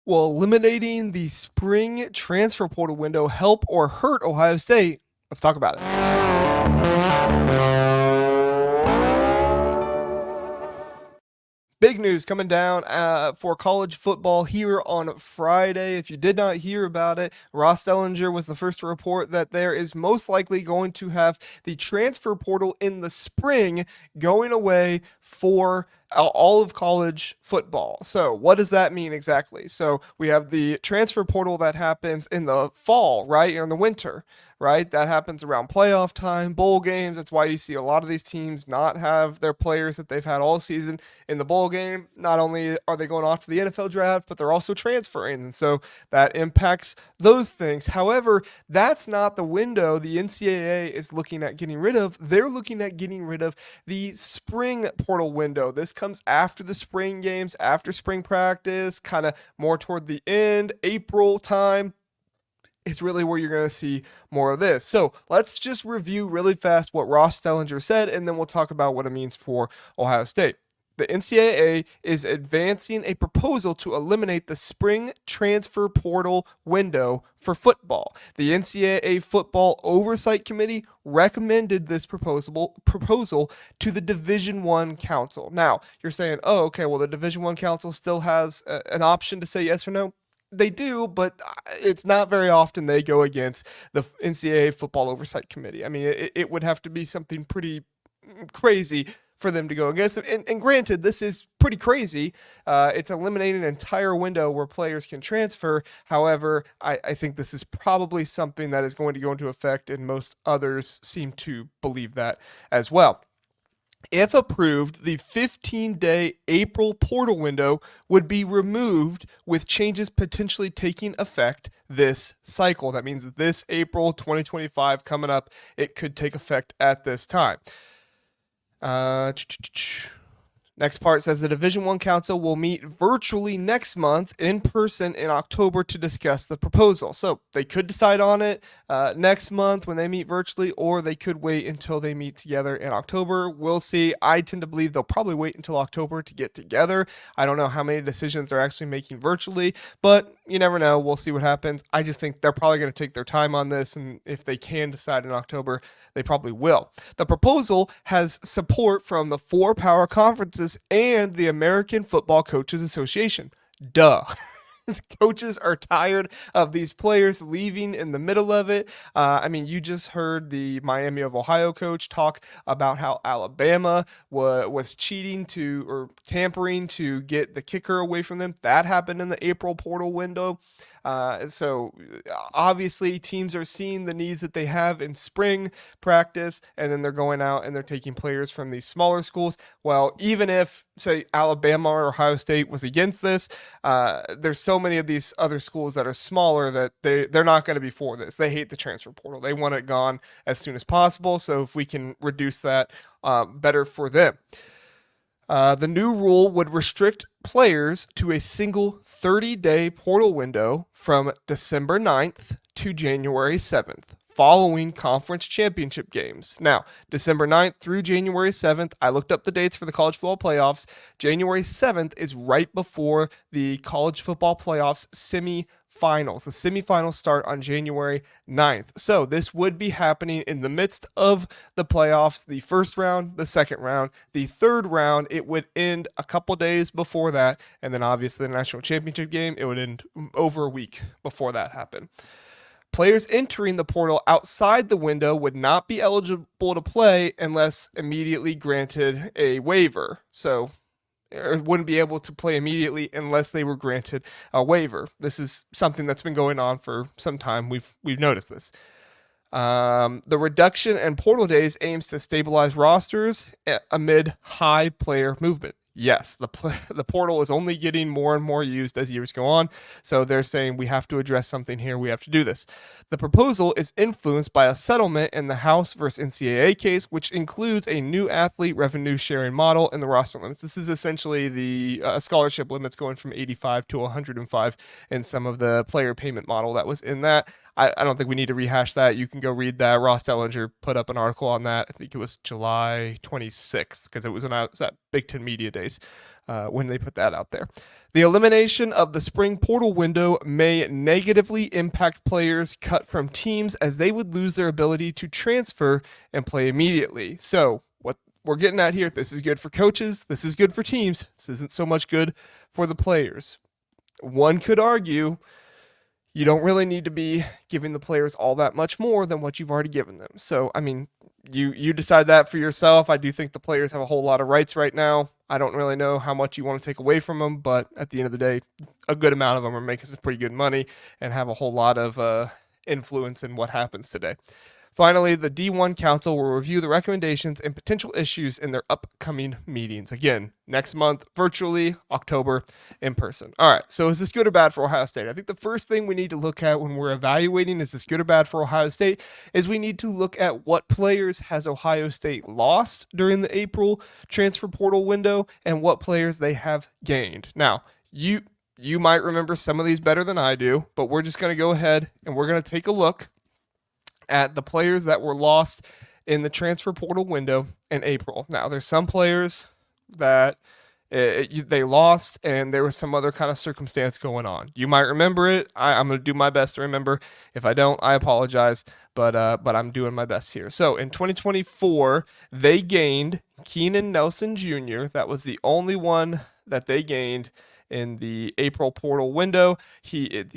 Will eliminating the spring transfer portal window help or hurt Ohio State? Let's talk about it. Big news coming down for college football here on Friday. If you did not hear about it, Ross Dellinger was the first to report that there is most likely going to have the transfer portal in the spring going away for all of college football. So, what does that mean exactly? So, we have the transfer portal that happens in the fall, right? Or in the winter, right? That happens around playoff time, bowl games. That's why you see a lot of these teams not have their players that they've had all season in the bowl game. Not only are they going off to the NFL draft, but they're also transferring. And so that impacts those things. However, that's not the window the NCAA is looking at getting rid of. They're looking at getting rid of the spring portal window. This comes after the spring games, after spring practice, kind of more toward the end, April time is really where you're going to see more of this. So let's just review really fast what Ross Dellinger said, and then we'll talk about what it means for Ohio State. The NCAA is advancing a proposal to eliminate the spring transfer portal window for football. The NCAA Football Oversight Committee recommended this proposal to the Division I Council. Now, you're saying, oh, okay, well, the Division I Council still has an option to say yes or no. They do, but it's not very often they go against the NCAA Football Oversight Committee. I mean, it would have to be something pretty crazy for them to go against it. And granted, this is pretty crazy. It's eliminating an entire window where players can transfer. However, I think this is probably something that is going to go into effect, and most others seem to believe that as well. If approved, the 15-day April portal window would be removed, with changes potentially taking effect this cycle. That means this April 2025 coming up, it could take effect at this time. Next part says the Division I Council will meet virtually next month in person in October to discuss the proposal. So they could decide on it next month when they meet virtually, or they could wait until they meet together in October. We'll see. I tend to believe they'll probably wait until October to get together. I don't know how many decisions they're actually making virtually, but you never know. We'll see what happens. I just think they're probably going to take their time on this, and if they can decide in October, they probably will. The proposal has support from the 4 power conferences and the American Football Coaches Association. Duh. The coaches are tired of these players leaving in the middle of it. I mean, you just heard the Miami of Ohio coach talk about how Alabama was cheating or tampering to get the kicker away from them. That happened in the April portal window. So obviously teams are seeing the needs that they have in spring practice, and then they're going out and they're taking players from these smaller schools. Well, even if, say, Alabama or Ohio State was against this, there's so many of these other schools that are smaller that they're not going to be for this. They hate the transfer portal. They want it gone as soon as possible. So if we can reduce that, better for them. The new rule would restrict players to a single 30-day portal window from December 9th to January 7th, following conference championship games. Now, December 9th through January 7th, I looked up the dates for the college football playoffs. January 7th is right before the college football playoffs semifinals. The semifinals start on January 9th. So this would be happening in the midst of the playoffs, the first round, the second round, the third round. It would end a couple days before that. And then obviously the national championship game, it would end over a week before that happened. Players entering the portal outside the window would not be eligible to play unless immediately granted a waiver. So wouldn't be able to play immediately unless they were granted a waiver. This is something that's been going on for some time. We've noticed this. The reduction in portal days aims to stabilize rosters amid high player movement. Yes, the portal is only getting more and more used as years go on, so they're saying we have to address something here, we have to do this. The proposal is influenced by a settlement in the House versus NCAA case, which includes a new athlete revenue sharing model in the roster limits. This is essentially the scholarship limits going from 85 to 105 and some of the player payment model that was in that. I don't think we need to rehash that. You can go read that. Ross Dellinger put up an article on that. I think it was July 26th, because it was when I was at Big Ten Media Days when they put that out there. The elimination of the spring portal window may negatively impact players cut from teams, as they would lose their ability to transfer and play immediately. So what we're getting at here, this is good for coaches, this is good for teams, this isn't so much good for the players. One could argue you don't really need to be giving the players all that much more than what you've already given them. So, I mean, you decide that for yourself. I do think the players have a whole lot of rights right now. I don't really know how much you want to take away from them, but at the end of the day, a good amount of them are making some pretty good money and have a whole lot of influence in what happens today. Finally, the D1 Council will review the recommendations and potential issues in their upcoming meetings. Again, next month, virtually, October, in person. All right, so is this good or bad for Ohio State? I think the first thing we need to look at when we're evaluating is this good or bad for Ohio State is we need to look at what players has Ohio State lost during the April transfer portal window and what players they have gained. Now, you might remember some of these better than I do, but we're just going to go ahead and we're going to take a look at the players that were lost in the transfer portal window in April. Now, there's some players that they lost, and there was some other kind of circumstance going on. You might remember it. I'm going to do my best to remember. If I don't, I apologize, but I'm doing my best here. So in 2024, they gained Keenan Nelson Jr. That was the only one that they gained in the April portal window. He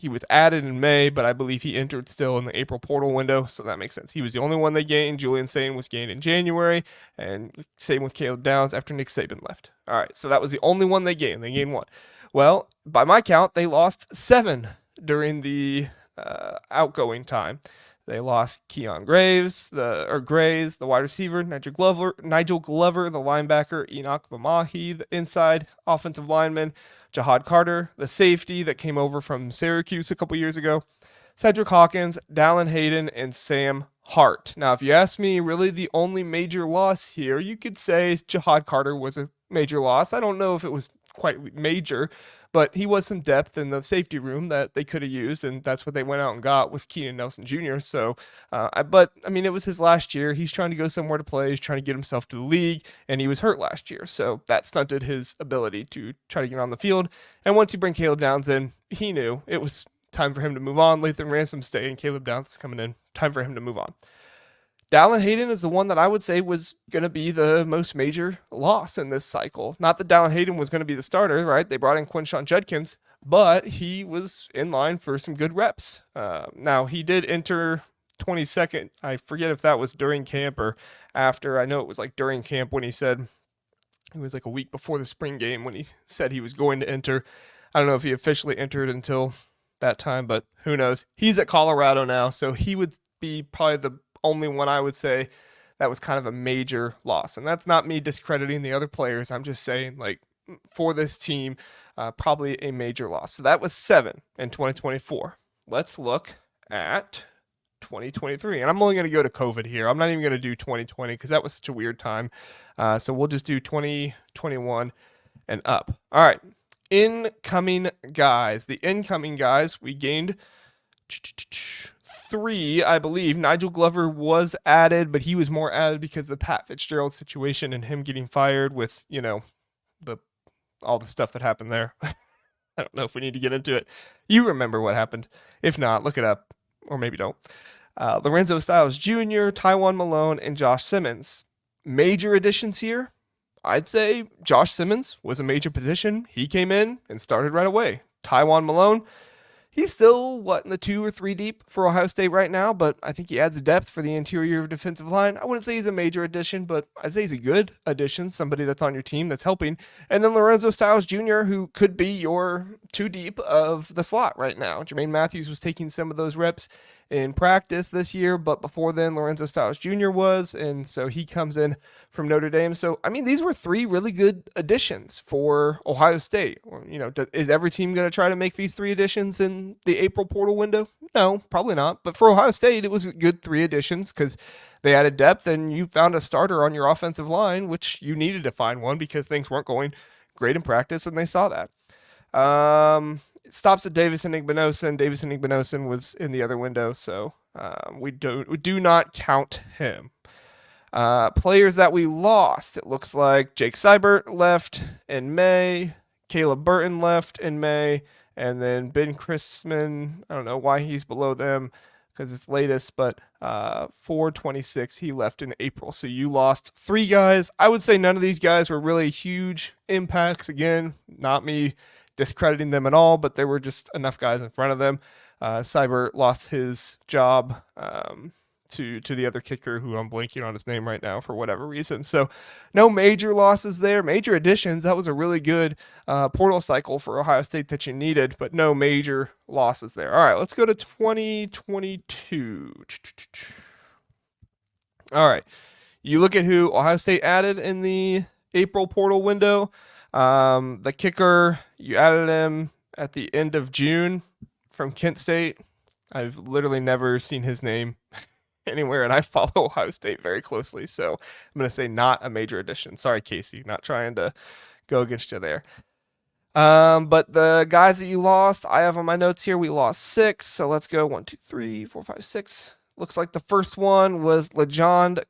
was added in May, but I believe he entered still in the April portal window, so that makes sense. He was the only one they gained. Julian Sain was gained in January, and same with Caleb Downs after Nick Saban left. All right, so that was the only one they gained. They gained one. Well, by my count, they lost 7 during the outgoing time. They lost Keon Graves, the wide receiver, Nigel Glover, the linebacker, Enoch Vamahi, the inside offensive lineman, Jahad Carter, the safety that came over from Syracuse a couple years ago, Cedric Hawkins, Dallen Hayden, and Sam Hart. Now, if you ask me, really the only major loss here, you could say Jahad Carter was a major loss. I don't know if it was quite major, but he was some depth in the safety room that they could have used, and that's what they went out and got was Keenan Nelson Jr. So, but I mean, it was his last year. He's trying to go somewhere to play. He's trying to get himself to the league, and he was hurt last year, so that stunted his ability to try to get on the field. And once you bring Caleb Downs in, he knew it was time for him to move on. Lathan Ransom's staying. Caleb Downs is coming in. Time for him to move on. Dallen Hayden is the one that I would say was going to be the most major loss in this cycle. Not that Dallen Hayden was going to be the starter, right? They brought in Quinshon Judkins, but he was in line for some good reps. Now, he did enter 22nd. I forget if that was during camp or after. I know it was like during camp when he said it was like a week before the spring game when he said he was going to enter. I don't know if he officially entered until that time, but who knows? He's at Colorado now, so he would be probably the only one I would say that was kind of a major loss. And that's not me discrediting the other players. I'm just saying, like, for this team, probably a major loss. So that was 7 in 2024. Let's look at 2023. And I'm only going to go to COVID here. I'm not even going to do 2020 because that was such a weird time. So we'll just do 2021 and up. All right. Incoming guys. The incoming guys, we gained 3, I believe. Nigel Glover was added, but he was more added because of the Pat Fitzgerald situation and him getting fired with, all the stuff that happened there. I don't know if we need to get into it. You remember what happened. If not, look it up, or maybe don't. Lorenzo Styles Jr., Tywan Malone, and Josh Simmons. Major additions here. I'd say Josh Simmons was a major position. He came in and started right away. Tywan Malone, he's still, in the 2 or 3 deep for Ohio State right now, but I think he adds depth for the interior defensive line. I wouldn't say he's a major addition, but I'd say he's a good addition, somebody that's on your team that's helping. And then Lorenzo Styles Jr., who could be your 2 deep of the slot right now. Jermaine Matthews was taking some of those reps in practice this year, but before then, Lorenzo Styles Jr. was, and so he comes in from Notre Dame. So, I mean, these were 3 really good additions for Ohio State. Is every team going to try to make these 3 additions in the April portal window? No, probably not. But for Ohio State, it was a good 3 additions because they added depth, and you found a starter on your offensive line, which you needed to find one because things weren't going great in practice, and they saw that. It stops at Davison Igbinosun. Davison Igbinosun was in the other window, so we do not count him. Players that we lost, it looks like Jake Seibert left in May, Caleb Burton left in May, and then Ben Chrisman, I don't know why he's below them because it's latest, but 426, he left in April. So you lost 3 guys. I would say none of these guys were really huge impacts. Again, not me discrediting them at all, but there were just enough guys in front of them. Seibert lost his job to the other kicker, who I'm blanking on his name right now for whatever reason. So no major losses there. Major additions. That was a really good portal cycle for Ohio State that you needed, but no major losses there. All right, let's go to 2022. All right, you look at who Ohio State added in the April portal window. The kicker, you added him at the end of June from Kent State. I've literally never seen his name anywhere, and I follow Ohio State very closely, so I'm going to say not a major addition. Sorry, Casey, not trying to go against you there. But the guys that you lost, I have on my notes here, we lost 6, so let's go 1, 2, 3, 4, 5, 6. Looks like the first one was Lejon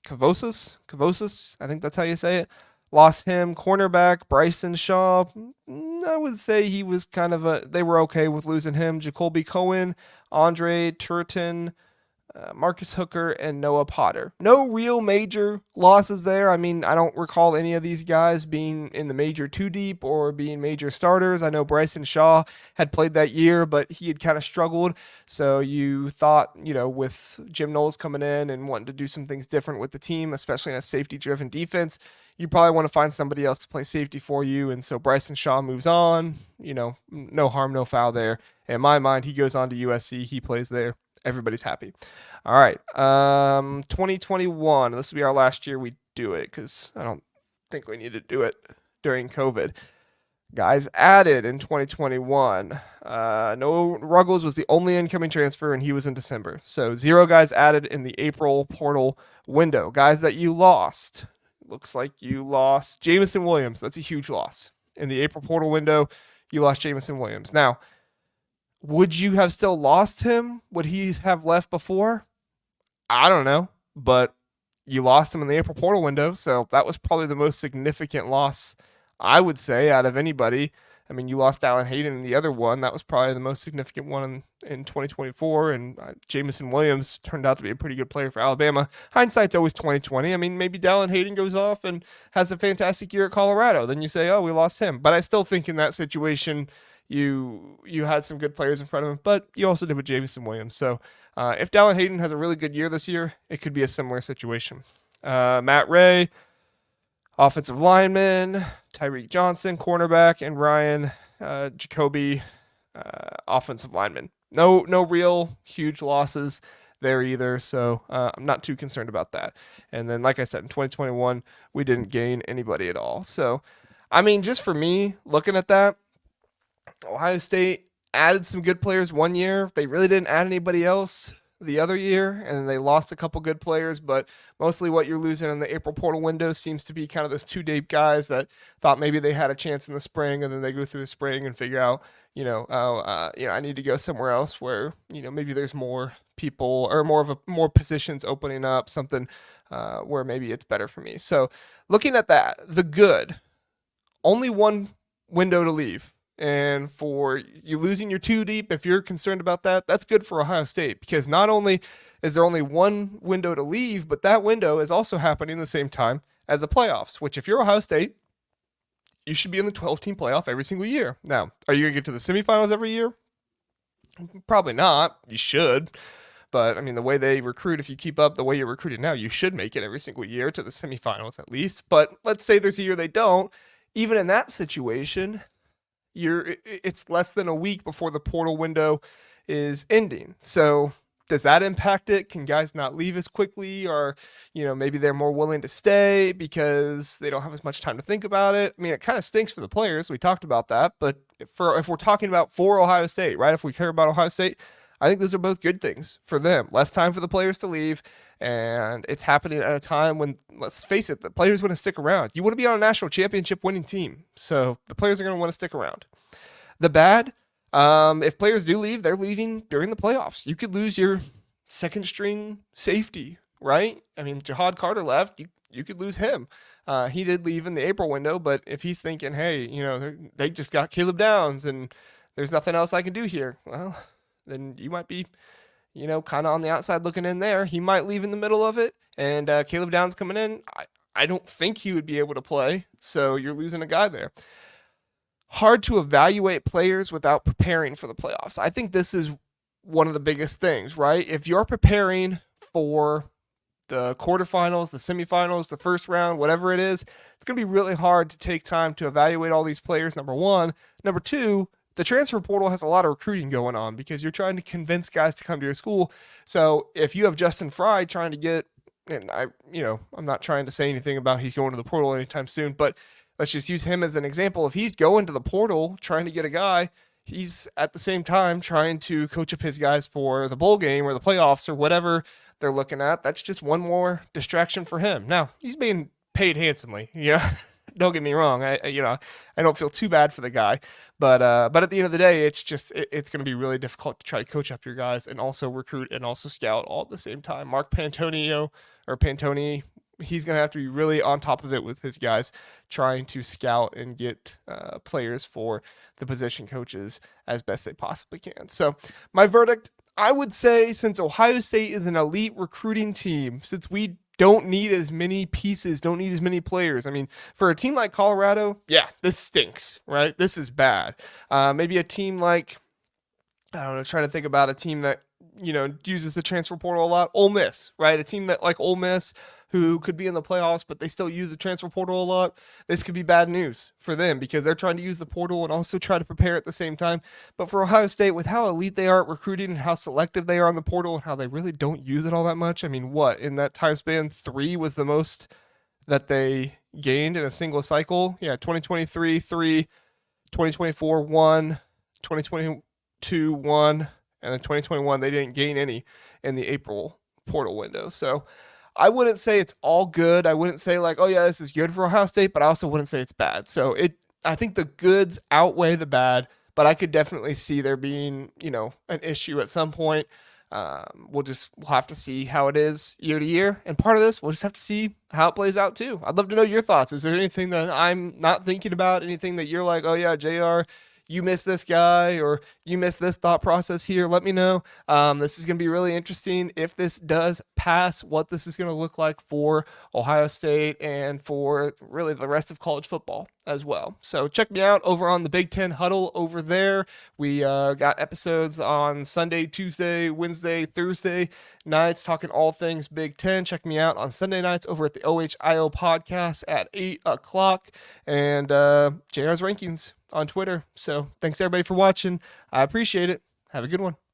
Cavosis, I think that's how you say it. Lost him. Cornerback Bryson Shaw, I would say he was kind of they were okay with losing him. Jacoby Cohen, Andre Turton, Marcus Hooker, and Noah Potter. No real major losses there. I mean, I don't recall any of these guys being in the major 2 deep or being major starters. I know Bryson Shaw had played that year, but he had kind of struggled. So you thought, with Jim Knowles coming in and wanting to do some things different with the team, especially in a safety-driven defense, you probably want to find somebody else to play safety for you. And so Bryson Shaw moves on. No harm, no foul there. In my mind, he goes on to USC. He plays there. Everybody's happy. All right. 2021. This will be our last year we do it because I don't think we need to do it during COVID. Guys added in 2021. No, Ruggles was the only incoming transfer, and he was in December. So 0 guys added in the April portal window. Guys that you lost. Looks like you lost Jamison Williams. That's a huge loss. In the April portal window, you lost Jamison Williams. Now, would you have still lost him? Would he have left before? I don't know, but you lost him in the April portal window, so that was probably the most significant loss, I would say, out of anybody. I mean, you lost Dallen Hayden in the other one. That was probably the most significant one in 2024, and Jamison Williams turned out to be a pretty good player for Alabama. Hindsight's always 2020. I mean, maybe Dallen Hayden goes off and has a fantastic year at Colorado. Then you say, oh, we lost him. But I still think in that situation, you had some good players in front of him, but you also did with Jamison Williams. So if Dallen Hayden has a really good year this year, it could be a similar situation. Matt Ray, offensive lineman, Tyreek Johnson, cornerback, and Ryan Jacoby, offensive lineman. No real huge losses there either, so I'm not too concerned about that. And then, like I said, in 2021, we didn't gain anybody at all. So, I mean, just for me, looking at that, Ohio State added some good players one year. They really didn't add anybody else the other year, and they lost a couple good players, but mostly what you're losing in the April portal window seems to be kind of those 2 deep guys that thought maybe they had a chance in the spring, and then they go through the spring and figure out, I need to go somewhere else where, maybe there's more people or more positions opening up, something where maybe it's better for me. So looking at that, the good, only one window to leave. And for you losing your 2 deep, if you're concerned about that, that's good for Ohio State, because not only is there only one window to leave, but that window is also happening the same time as the playoffs, which if you're Ohio State, you should be in the 12-team playoff every single year. Now, are you going to get to the semifinals every year? Probably not. You should. But, I mean, the way they recruit, if you keep up the way you're recruiting now, you should make it every single year to the semifinals at least. But let's say there's a year they don't. Even in that situation, it's less than a week before the portal window is ending. So does that impact it? Can guys not leave as quickly, or, maybe they're more willing to stay because they don't have as much time to think about it? I mean, it kind of stinks for the players. We talked about that, but if we're talking about for Ohio State, right? If we care about Ohio State, I think those are both good things for them. Less time for the players to leave, and it's happening at a time when, let's face it, the players want to stick around. You want to be on a national championship winning team, so the players are going to want to stick around. The bad, if players do leave, they're leaving during the playoffs. You could lose your second string safety, right? I mean, Jahad Carter left. You could lose him. He did leave in the April window, but if he's thinking, hey, they just got Caleb Downs and there's nothing else I can do here, well, then you might be, kind of on the outside looking in there. He might leave in the middle of it, and Caleb Downs coming in. I don't think he would be able to play, so you're losing a guy there. Hard to evaluate players without preparing for the playoffs. I think this is one of the biggest things, right? If you're preparing for the quarterfinals, the semifinals, the first round, whatever it is, it's going to be really hard to take time to evaluate all these players, number one. Number two, the transfer portal has a lot of recruiting going on because you're trying to convince guys to come to your school. So if you have Justin Fry trying to get, and I'm not trying to say anything about he's going to the portal anytime soon, but let's just use him as an example. If he's going to the portal trying to get a guy, he's at the same time trying to coach up his guys for the bowl game or the playoffs or whatever they're looking at. That's just one more distraction for him. Now, he's being paid handsomely. Don't get me wrong. I don't feel too bad for the guy, but at the end of the day, it's going to be really difficult to try to coach up your guys and also recruit and also scout all at the same time. Mark Pantoni, he's going to have to be really on top of it with his guys, trying to scout and get players for the position coaches as best they possibly can. So my verdict, I would say, since Ohio State is an elite recruiting team, since we don't need as many pieces, don't need as many players. I mean, for a team like Colorado, yeah, this stinks, right? This is bad. Maybe a team like, I don't know, trying to think about a team that, uses the transfer portal a lot. Ole Miss, right? A team that like Ole Miss, who could be in the playoffs, but they still use the transfer portal a lot. This could be bad news for them because they're trying to use the portal and also try to prepare at the same time. But for Ohio State, with how elite they are at recruiting and how selective they are on the portal and how they really don't use it all that much, I mean, what, in that time span, 3 was the most that they gained in a single cycle? Yeah, 2023, 3, 2024, 1, 2022, 1, and then 2021, they didn't gain any in the April portal window. So I wouldn't say it's all good. I wouldn't say like, oh yeah, this is good for Ohio State, but I also wouldn't say it's bad. So I think the goods outweigh the bad, but I could definitely see there being, an issue at some point. We'll have to see how it is year to year. And part of this, we'll just have to see how it plays out too. I'd love to know your thoughts. Is there anything that I'm not thinking about? Anything that you're like, oh yeah, JR, you missed this guy or you missed this thought process here? Let me know. This is going to be really interesting if this does pass, what this is going to look like for Ohio State and for really the rest of college football as well. So check me out over on the Big Ten Huddle over there. We got episodes on Sunday, Tuesday, Wednesday, Thursday nights talking all things Big Ten. Check me out on Sunday nights over at the OHIO podcast at 8 o'clock and JR's Rankings on Twitter. So thanks everybody for watching. I appreciate it. Have a good one.